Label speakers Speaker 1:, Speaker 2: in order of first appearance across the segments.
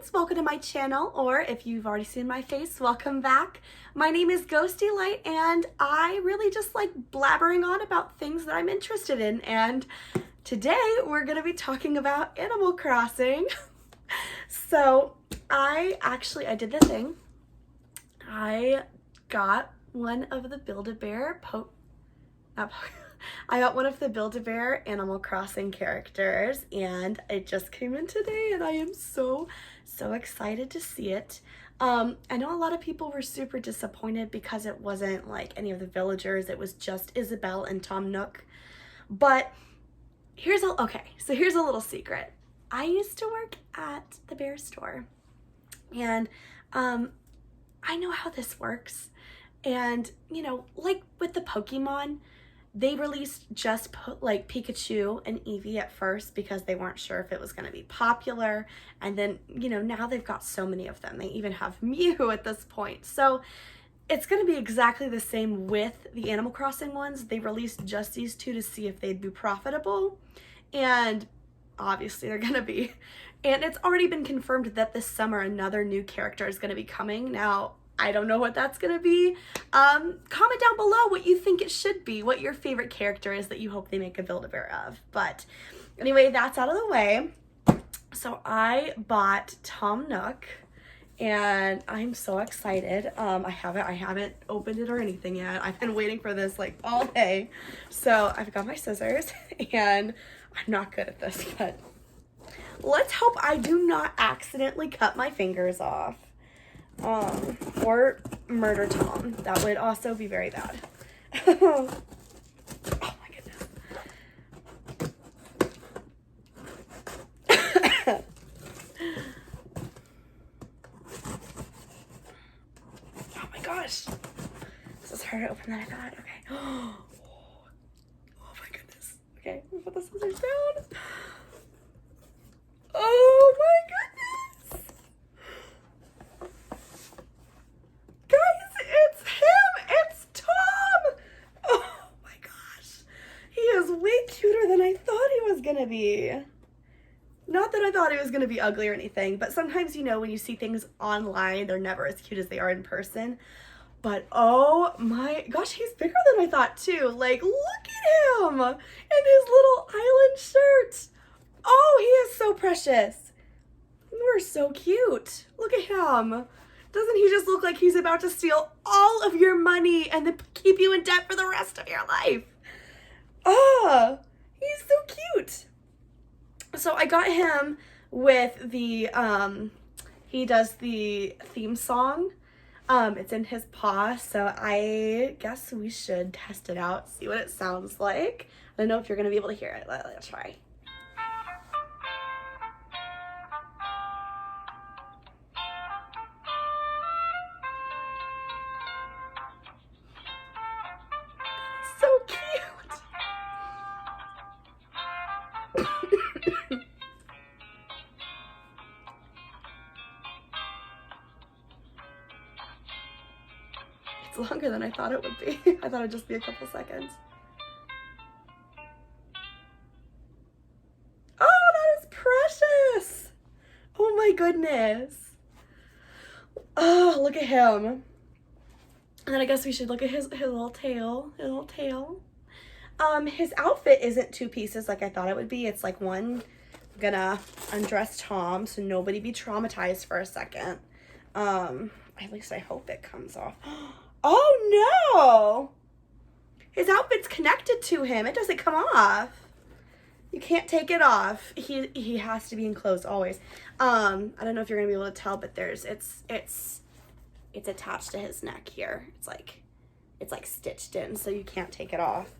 Speaker 1: friends, welcome to my channel, or if you've already seen my face, welcome back. My name is Ghosty Light, and I really just like blabbering on about things that I'm interested in, and today we're going to be talking about Animal Crossing. So I did the thing. I got one of the Build-A-Bear I got one of the Build-A-Bear Animal Crossing characters, and it just came in today, and I am so excited to see it. I know a lot of people were super disappointed because it wasn't like any of the villagers. It was just Isabelle and Tom Nook. But here's a little secret. I used to work at the bear store, and I know how this works. And you know, like with the Pokemon, they released just like Pikachu and Eevee at first because they weren't sure if it was going to be popular. And then, you know, now they've got so many of them. They even have Mew at this point. So it's going to be exactly the same with the Animal Crossing ones. They released just these two to see if they'd be profitable. And obviously they're going to be. And it's already been confirmed that this summer another new character is going to be coming. Now, I don't know what that's going to be. Comment down below what you think it should be, what your favorite character is that you hope they make a Build-A-Bear of. But anyway, that's out of the way. So I bought Tom Nook, and I'm so excited. I haven't opened it or anything yet. I've been waiting for this like all day. So I've got my scissors, and I'm not good at this, but let's hope I do not accidentally cut my fingers off. Or murder Tom. That would also be very bad. Oh my goodness. Oh my gosh. This is harder to open than I thought. Okay. Oh my goodness. Okay, let me put the scissors down. Oh my goodness. Gonna be. Not that I thought it was gonna be ugly or anything, but sometimes, you know, when you see things online, they're never as cute as they are in person. But oh my gosh, he's bigger than I thought too. Like, look at him and his little island shirt. Oh, he is so precious. You're so cute. Look at him. Doesn't he just look like he's about to steal all of your money and then keep you in debt for the rest of your life? Ah. He's so cute. So I got him with the, he does the theme song. It's in his paw, so I guess we should test it out, see what it sounds like. I don't know if you're going to be able to hear it. Let's try. So cute. It's longer than I thought it would be. I thought it'd just be a couple seconds. Oh, that is precious. Oh my goodness. Oh, look at him. And then I guess we should look at his little tail. His outfit isn't two pieces like I thought it would be. It's like one. I'm gonna undress Tom so nobody be traumatized for a second. At least I hope it comes off. Oh no! His outfit's connected to him. It doesn't come off. You can't take it off. He has to be enclosed always. I don't know if you're gonna be able to tell, but it's attached to his neck here. It's like stitched in, so you can't take it off.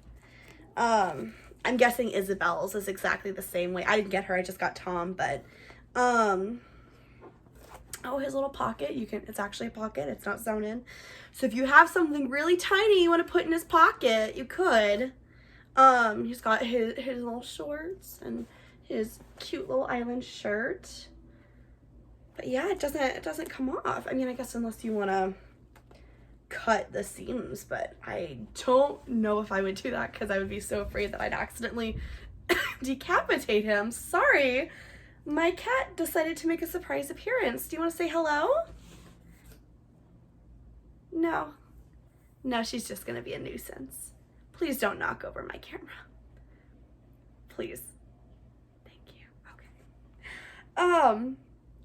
Speaker 1: I'm guessing Isabelle's is exactly the same way. I didn't get her, I just got Tom, but, oh, his little pocket, it's actually a pocket, it's not sewn in. So if you have something really tiny you want to put in his pocket, you could. He's got his little shorts and his cute little island shirt. But yeah, it doesn't come off. I mean, I guess unless you want to cut the seams, but I don't know if I would do that because I would be so afraid that I'd accidentally decapitate him. Sorry, My cat decided to make a surprise appearance. Do you want to say hello? No. No, she's just going to be a nuisance. Please don't knock over my camera. Please. Thank you. Okay. Oh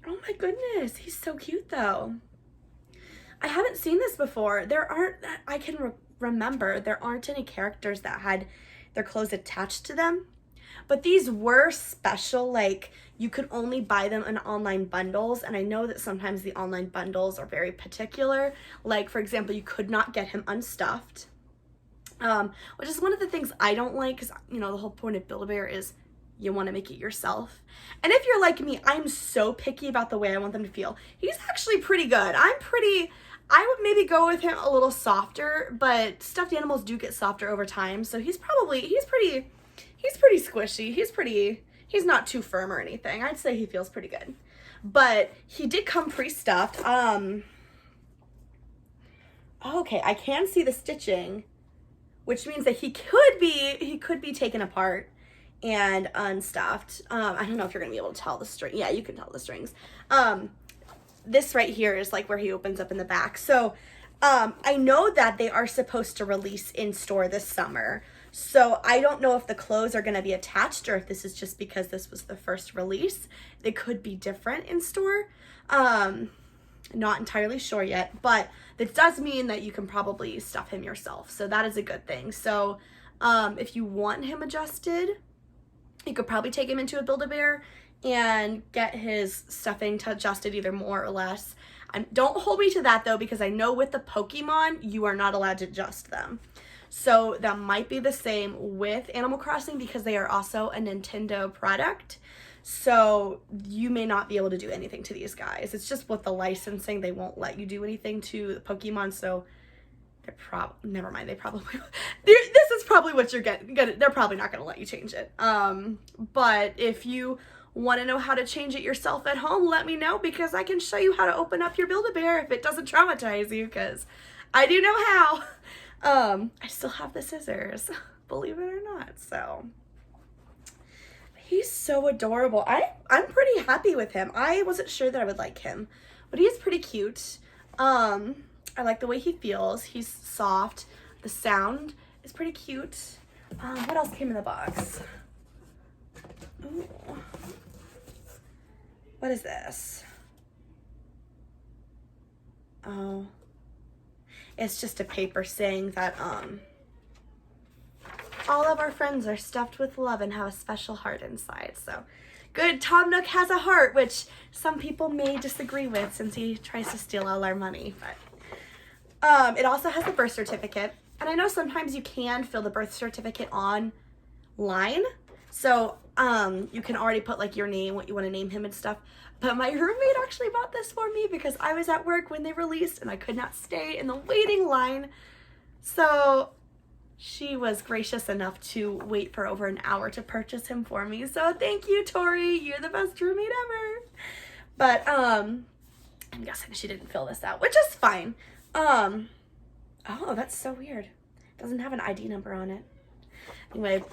Speaker 1: my goodness. He's so cute though. I haven't seen this before. I can remember, there aren't any characters that had their clothes attached to them. But these were special, like you could only buy them in online bundles. And I know that sometimes the online bundles are very particular. Like for example, you could not get him unstuffed. Which is one of the things I don't like, because you know the whole point of Build-A-Bear is you want to make it yourself. And if you're like me, I'm so picky about the way I want them to feel. He's actually pretty good. I would maybe go with him a little softer, but stuffed animals do get softer over time. So he's pretty squishy. He's not too firm or anything. I'd say he feels pretty good. But he did come pre-stuffed. Okay, I can see the stitching, which means that he could be taken apart and unstuffed. I don't know if you're gonna be able to tell the string. Yeah, you can tell the strings. This right here is like where he opens up in the back. So I know that they are supposed to release in store this summer. So I don't know if the clothes are gonna be attached or if this is just because this was the first release. They could be different in store. Not entirely sure yet, but that does mean that you can probably stuff him yourself. So that is a good thing. So if you want him adjusted, you could probably take him into a Build-A-Bear and get his stuffing adjusted either more or less. Don't hold me to that though, because I know with the Pokemon, you are not allowed to adjust them. So that might be the same with Animal Crossing because they are also a Nintendo product. So you may not be able to do anything to these guys. It's just with the licensing, they won't let you do anything to the Pokemon. So they're never mind. They probably, this is probably what you're getting. They're probably not going to let you change it. But if you want to know how to change it yourself at home, let me know because I can show you how to open up your Build-A-Bear if it doesn't traumatize you, because I do know how. I still have the scissors, believe it or not. So he's so adorable. I'm pretty happy with him. I wasn't sure that I would like him, but he is pretty cute. I like the way he feels. He's soft. The sound is pretty cute. What else came in the box? Ooh. What is this? Oh, it's just a paper saying that all of our friends are stuffed with love and have a special heart inside. So good, Tom Nook has a heart, which some people may disagree with since he tries to steal all our money. But it also has the birth certificate. And I know sometimes you can fill the birth certificate online. So you can already put like your name, what you want to name him and stuff. But my roommate actually bought this for me because I was at work when they released and I could not stay in the waiting line. So she was gracious enough to wait for over an hour to purchase him for me. So thank you, Tori. You're the best roommate ever. But I'm guessing she didn't fill this out, which is fine. Oh, that's so weird. It doesn't have an ID number on it. Anyway,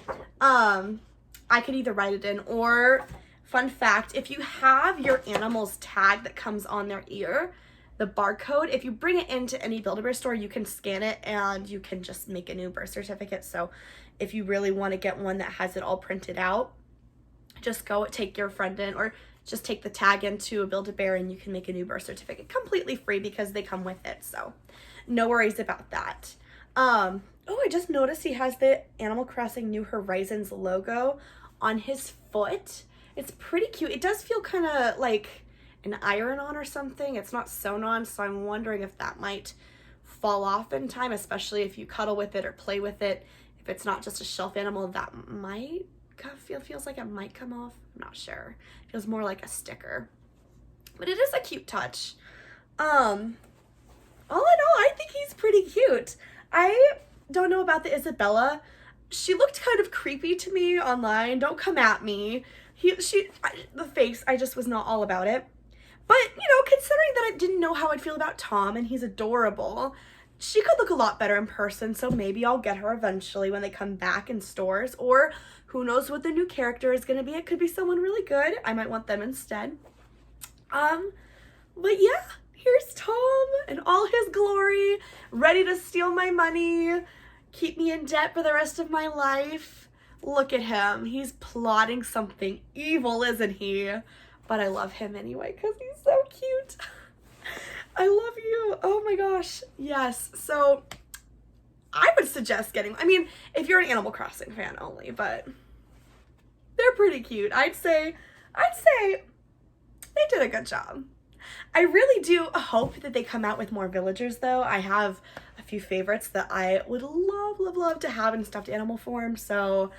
Speaker 1: I could either write it in or, fun fact, if you have your animal's tag that comes on their ear, the barcode, if you bring it into any Build-A-Bear store, you can scan it and you can just make a new birth certificate. So if you really want to get one that has it all printed out, just go take your friend in or just take the tag into a Build-A-Bear and you can make a new birth certificate completely free because they come with it. So no worries about that. Oh, I just noticed he has the Animal Crossing New Horizons logo on his foot. It's pretty cute. It does feel kind of like an iron-on or something. It's not sewn on, so I'm wondering if that might fall off in time, especially if you cuddle with it or play with it. If it's not just a shelf animal, that might feels like it might come off. I'm not sure. It feels more like a sticker. But it is a cute touch. All in all, I think he's pretty cute. I don't know about the Isabella. She looked kind of creepy to me online. Don't come at me. The face, I just was not all about it. But, you know, considering that I didn't know how I'd feel about Tom and he's adorable, she could look a lot better in person, so maybe I'll get her eventually when they come back in stores, or who knows what the new character is gonna be. It could be someone really good. I might want them instead. But yeah, here's Tom in all his glory, ready to steal my money, keep me in debt for the rest of my life. Look at him. He's plotting something evil, isn't he? But I love him anyway because he's so cute. I love you. Oh my gosh. Yes. So I would suggest getting, I mean, if you're an Animal Crossing fan only, but they're pretty cute. I'd say they did a good job. I really do hope that they come out with more villagers though. I have a few favorites that I would love to have in stuffed animal form. So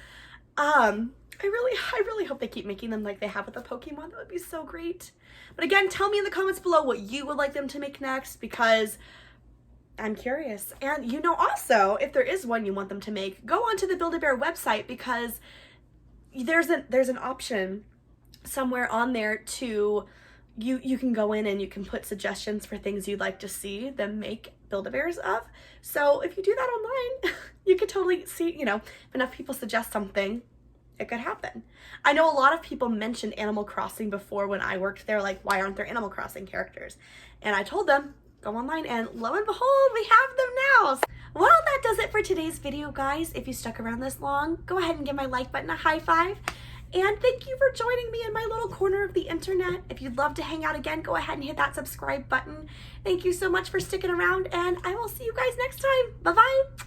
Speaker 1: I really hope they keep making them like they have with the Pokemon. That would be so great. But again, tell me in the comments below what you would like them to make next, because I'm curious. And you know, also, if there is one you want them to make, go onto the Build-A-Bear website, because there's an option somewhere on there to you can go in and you can put suggestions for things you'd like to see them make Build-A-Bears of. So if you do that online, you could totally see, you know, if enough people suggest something, it could happen. I know a lot of people mentioned Animal Crossing before when I worked there, like, why aren't there Animal Crossing characters? And I told them, go online, and lo and behold, we have them now. Well, that does it for today's video, guys. If you stuck around this long, go ahead and give my like button a high five. And thank you for joining me in my little corner of the internet. If you'd love to hang out again, go ahead and hit that subscribe button. Thank you so much for sticking around, and I will see you guys next time. Bye-bye.